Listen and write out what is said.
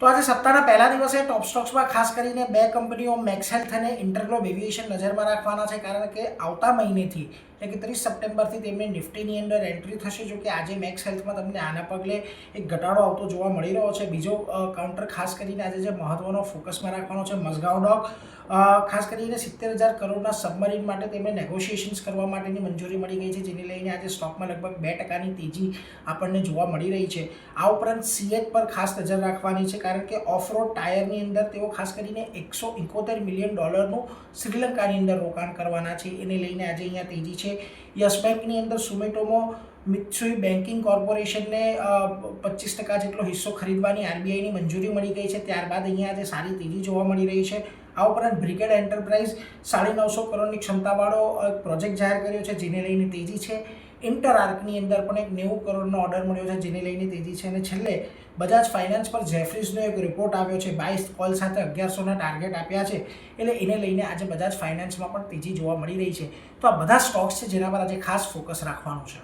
તો આજે સપ્તાહના પહેલા દિવસે ટોપ સ્ટોક્સમાં ખાસ કરીને બે કંપનીઓ મેક્સ હેલ્થ અને ઇન્ટરગ્લોબ એવિએશન નજરમાં રાખવાના છે, કારણ કે આવતા મહિનેથી એટલે કે 30 સપ્ટેમ્બરથી તેમને નિફ્ટીની અંદર એન્ટ્રી થશે. જો કે આજે મેક્સ હેલ્થમાં તમને આના પગલે એક ઘટાડો આવતો જોવા મળી રહ્યો છે. બીજો કાઉન્ટર ખાસ કરીને આજે જે મહત્વનો ફોકસમાં રાખવાનો છે મઝગાંવ ડોક, ખાસ કરીને 70,000 કરોડના સબમરીન માટે તેમને નેગોશિએશન્સ કરવા માટેની મંજૂરી મળી ગઈ છે, જેને લઈને આજે સ્ટોકમાં લગભગ 2% તેજી આપણને જોવા મળી રહી છે. આ ઉપરાંત સીએચ પર ખાસ નજર રાખવાની છે, કારણ કે ઓફરોડ ટાયરની અંદર તેઓ ખાસ કરીને $171 મિલિયન શ્રીલંકાની અંદર રોકાણ કરવાના છે. એને લઈને આજે અહીંયા તેજી છે. યસ બેંકની અંદર સુમિટોમો મિત્સુઈ બેન્કિંગ કોર્પોરેશનને 25% જેટલો હિસ્સો ખરીદવાની આરબીઆઈની મંજૂરી મળી ગઈ છે. ત્યારબાદ અહીંયા આજે સારી તેજી જોવા મળી રહી છે. આ ઉપરાંત બ્રિગેડ એન્ટરપ્રાઇઝ 950 કરોડની ક્ષમતાવાળો પ્રોજેક્ટ જાહેર કર્યો છે, જેને લઈને તેજી છે. ઇન્ટરઆર્કની અંદર પણ એક 90 કરોડનો ઓર્ડર મળ્યો છે, જેને લઈને તેજી છે. અને છેલ્લે બજાજ ફાઇનાન્સ પર જેફરીઝનો એક રિપોર્ટ આવ્યો છે. 22 કોલ સાથે 1100ના ટાર્ગેટ આપ્યા છે, એટલે એને લઈને આજે બજાજ ફાઇનાન્સમાં પણ તેજી જોવા મળી રહી છે. તો આ બધા સ્ટોક્સ છે જેના પર આજે ખાસ ફોકસ રાખવાનું છે.